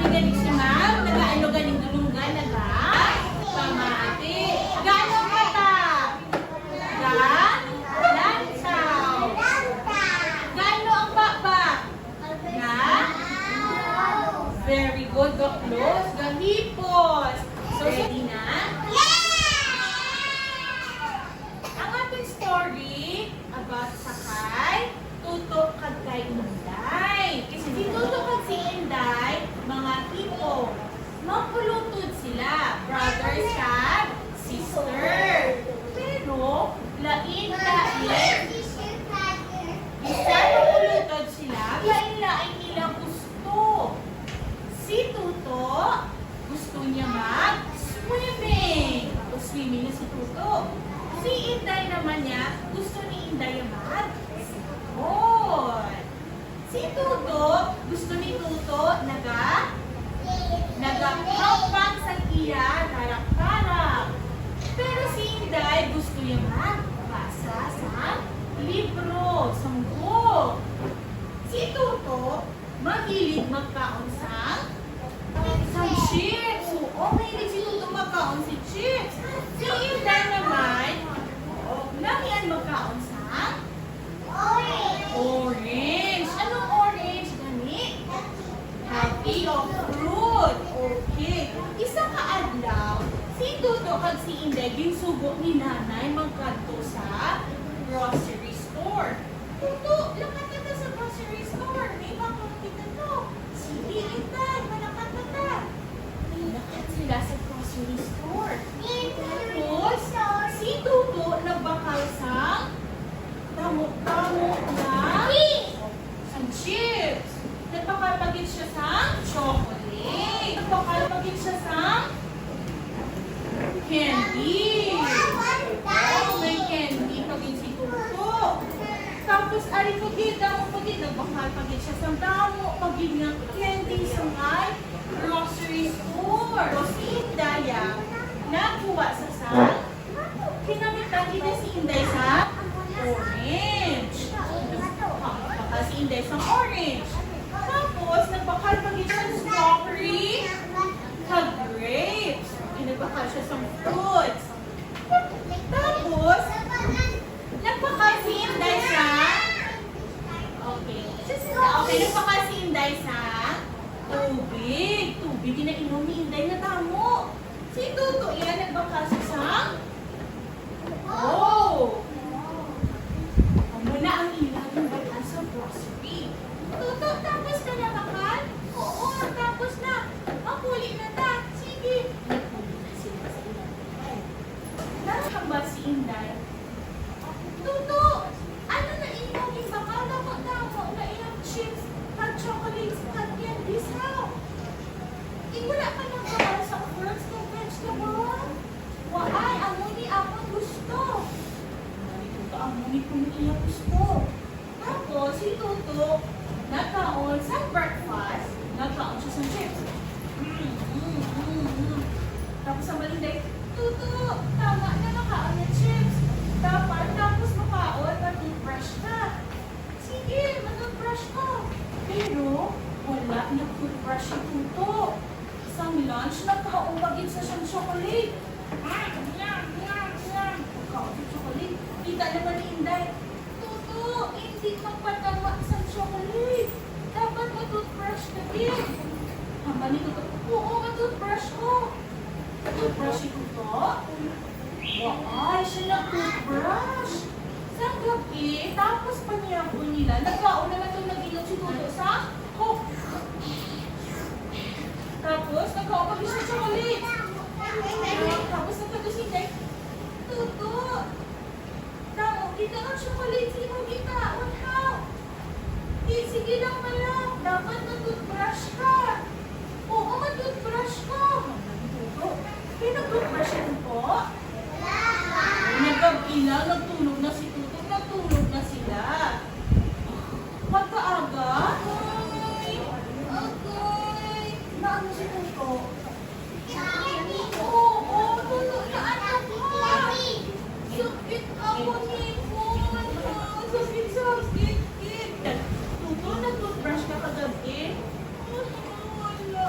galing si ma'am. Nag-aano galing dulungan, pamati. Gano kata? Lansaw. Gano ang baba? Very good. Go close. Gahipos. So, ready na? Ang ating story about sakay, tutok kag kay Inday. Kasi si tutok kag si Inday, mga tipo, mapulutod sila. Brothers kag sister. Pero, lain-lain. Isa mapulutod sila, lain-lain nila gusto. Si Tuto, gusto niya mag-swimming. Swimming na si Tuto. Si Inday naman niya, gusto ni Inday mag-sport. Si Tuto, gusto ni Tuto nagakampang sa iya, karak-karak. Pero si Inday, gusto niya magbasa sa libro, sa book. Si Tuto, mahilig magkaon sa chips. Oo, mahilig si Tuto magkaon si chips. Si Inday naman, lamian magkaon sa orange. Anong orange? Gani? Happy of fruit. Okay. Isang kaadlaw, si Tuto kag si Inday ginsugo ni nanay magkanto sa grocery store. Tuto, lakat ka sa grocery store. May makakita to. Sige, Inday, malakat ka. Lakat sila sa grocery store. Tapos, si Tuto nagbakal sa tamok-tamok na ang chips. Nagbakal pagit siya sa chocolate. Nagbakal pagit siya sa candy. Oh, may candy pagit si Tuto. Tapos, ari pagit, damo pagit. Nagbakal pagit siya sa damo pagit ng candy sa may grocery store. So, si Indaya, nakuha sa kinamitan din si Inday sa orange. Nagbakal si Inday sa orange. Tapos, nagbakal pagit siya sa strawberry kag grapes. Nagbakal siya sa fruits. Tapos, nagbakal si Inday sa nagbakal si Inday sa tubig. Tubig, inainom ni Inday na damo. Si Tuto, yan, nagbakal siya sa muna ang ilang bayan sa grocery. Tuto, tapos ka na bakal? Oo, tapos na. Mapuli na ta. Sige. Nagpuli na sila sa ilang bayan. Nakakamba si Inday. Tuto, ano na inyong ibakal? Damo na ilang chips, hot chocolates, hot candies, how? Wala ka nang bakal sa fruits ng vegetable? Waay, amuni akong gusto. Amuni kung ilang gusto. Tapos, si Tuto, nagkaon sa breakfast, nagkaon siya sa chips. Tapos ang malinday, Tuto, tama na nakaon ng chips. Tapos makaon, mag-toothbrush ka. Sige, mag-toothbrush ka. Pero, wala nag-toothbrush si Tuto. Isang lunch, nagkaumbagin sa siyang chocolate. Pagkaon sa chocolate. Kita naman ni Inday, Tuto, hindi magpatawa sa chocolate. Dapat mag-toothbrush ka din. Hamba ni Tuto, oo, mag-toothbrush ko. Toothbrush si Tuto? Waay, siya nag-toothbrush. Sa gabi, tapos panyapon nila, nagkaon naman itong nag-inom si Tuto sa Coke. Tapos, nagkaon siya sa chocolate. Tapos, nagkagusin niya, Tuto, tamo, kita ang chocolate, sige mo kita, what how? Sige lang malang, dapat mag-toothbrush ka. Oo, mag-toothbrush ka. Pinag-toothbrush yun po? Nagkab-ilang, nagtulog na si Tuto, nagtulog na sila. Pagkaaga, agay, naano si Tuto? Oo, Tuto, naanak ka. Sakit ako ni Mon. Sakit. Tuto, nag-toothbrush ka kagabi? Wala.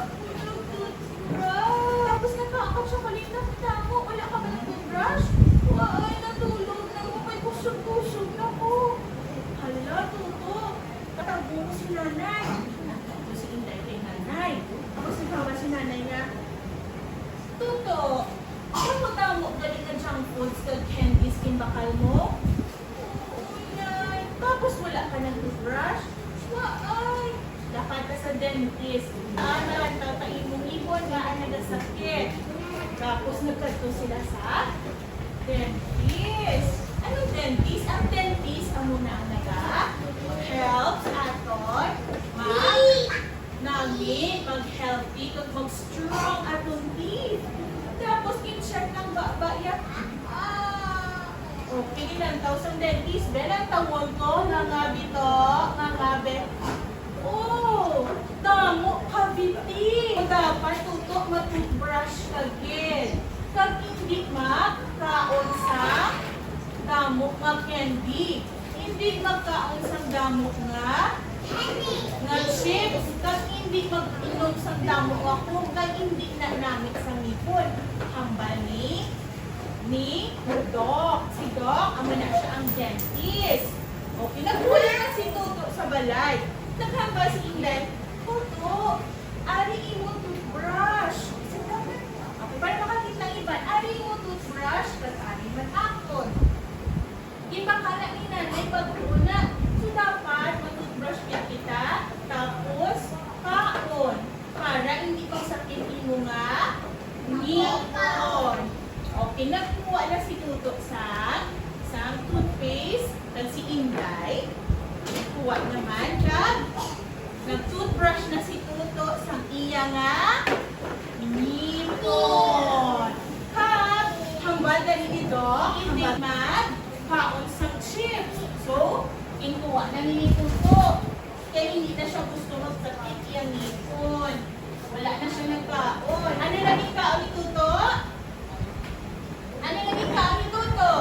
foods kag candies kin bakal mo? Ay, tapos wala ka ng toothbrush? Ay, dapat ka sa dentist. Tatain mong ibon nga ang nagasakit. Tapos nagkadto sila sa dentist. Anong dentist? Ang dentist, amo na ang helps aton mag-healthy kag mag-strong atong teeth. Tapos in-check ng baba-ya. Okay, ilang tao sa dentist. Belang tawag ko, nangabi to, nangabi. Oh, tamo, kabiti. Dapat tutok matoothbrush kagin. Kag hindi magkaon sa damok nga candy. Hindi magkaon sa damok nga chips. Kag hindi mag-inom sa damok nga kung hindi na namit sa ngipon. Hambal ni Doc. Si Doc, amo na siya ang dentist. Okay, nagpuli na si Toto sa balay. Naghamba si Inday, Toto, ari imo toothbrush. Okay, para makakita ng iba, ari imo toothbrush, kat ari man akon. Ipakala ni nanay pag-una. So, dapat mag-toothbrush kita, tapos kaon. Para hindi pang sakit imo nga ngipon. Okay, nagkuha na si Tuto sa toothpaste, at si Inday. Kuha naman, nag-toothbrush na si Tuto sa iya nga ngipon. Hambal na ni Doc, hindi magkaon sa chips. So, inkuha na ni Tuto. Kaya hindi na siya gusto magsakit yung ngipon. Wala na siya nagkaon. Ano naging kaon ni Tuto? Ano naging kaon ni Tuto?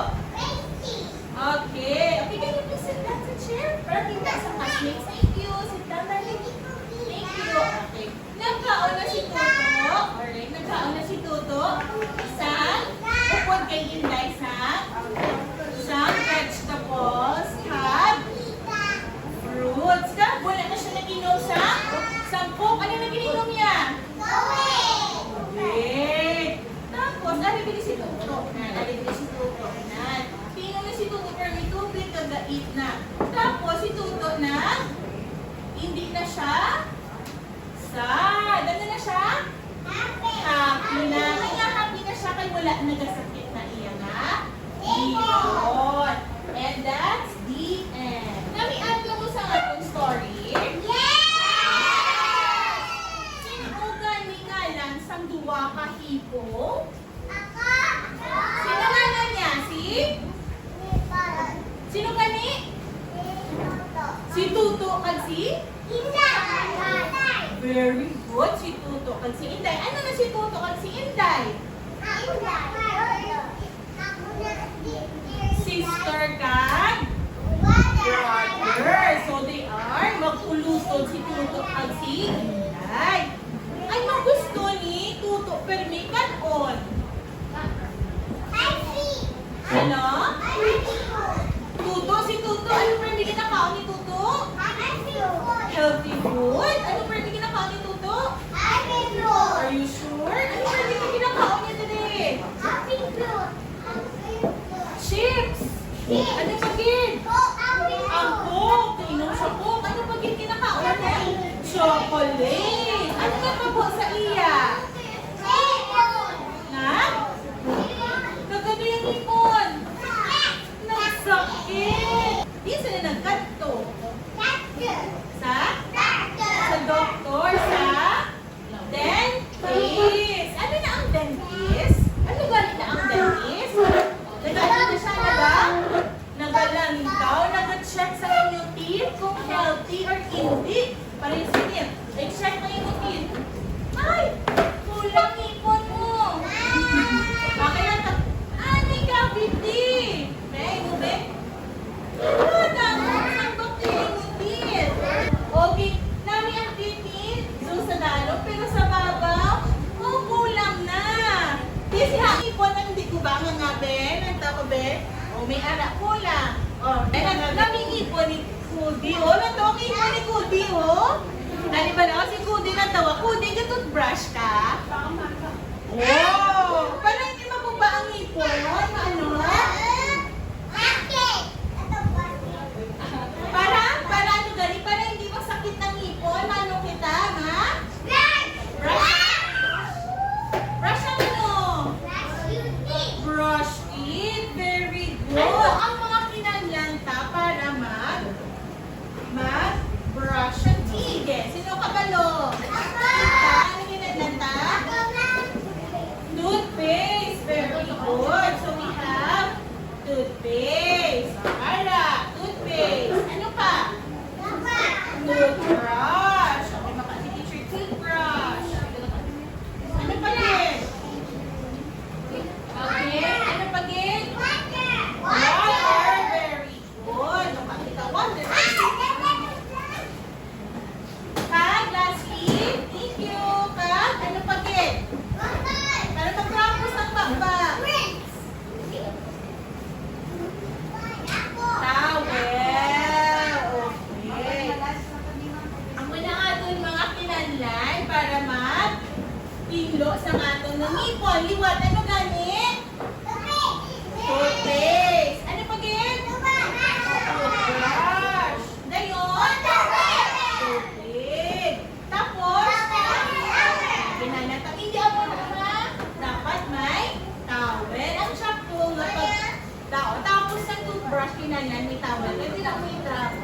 Okay. Okay, can you please sit down sa chair? Para kita sa classmates. Thank you. Sit down na rin. Thank you. Okay. Nagkaon na si Tuto. Alright. Nagkaon na si Tuto. Upod kay Inday sa vegetables, kag fruits. Kag wala na siya nag-inom sa Coke. Ano nag-inom niya? Okay. Tapos, alibili si Tuto. Alibili si Tuto. Pinom na si Tuto pero may tubig kagait na. Tapos, si Tuto na hindi na siya sad. Ano na siya? Happy na. Kaya happy na siya kay wala nagasakit na iya nga ngipon. And that's the end. Nami-add lang mo sa atong story. Sino gani nga lang sang duwa ka hipo? Sino nga niya? Sino gani? Si Tuto kag si? Very good. Si Tuto kag si Inday. Ano na si Tuto kag si Inday? Sister kag brother. So they are magkulutod si Tuto kag si Inday. Ay, magusto ni Tuto pero may kanon. Ano? Tuto, si Tuto. Ano pa hindi kinakaon ni Tuto? Healthy food? Ano pa hindi kinakaon ni Tuto? Are you sure? Ano pa hindi kinakaon niya today? Chips. Ano pa gin? Ang Coke. Inom sa Coke. Ano pa gin kinakaon niya? Chocolate. Ano ka pa po sa iya? Na? Kagano yung ipon? Nagsakit. Di sila nagkanto. Sa doktor, sa dentist. Ano na ang dentist? Ano galing na ang dentist? Nagalan na siya, nagalantaw, nag-check sa inyong teeth kung healthy or hindi. Para yung sinip, i-check na inyong teeth. Ay! Kulang ipon mo! Okay lang ka. May cavity! May mo, be? Okay, nami ang titin, so sa dalog, pero sa babaw, kulang na. Di siya, ipon ang hindi ko ba nga be? Nagtako be? May anak kulang. Nami ipon ni Kudi, nandong ipon ni Kudi, Ano ba na? Si Kudi na tawa. Kudi, toothbrush ka? Parang hindi mabuba ang ipon. Ano? brush, kinalyan, may towel. Pwede na mo i-drop.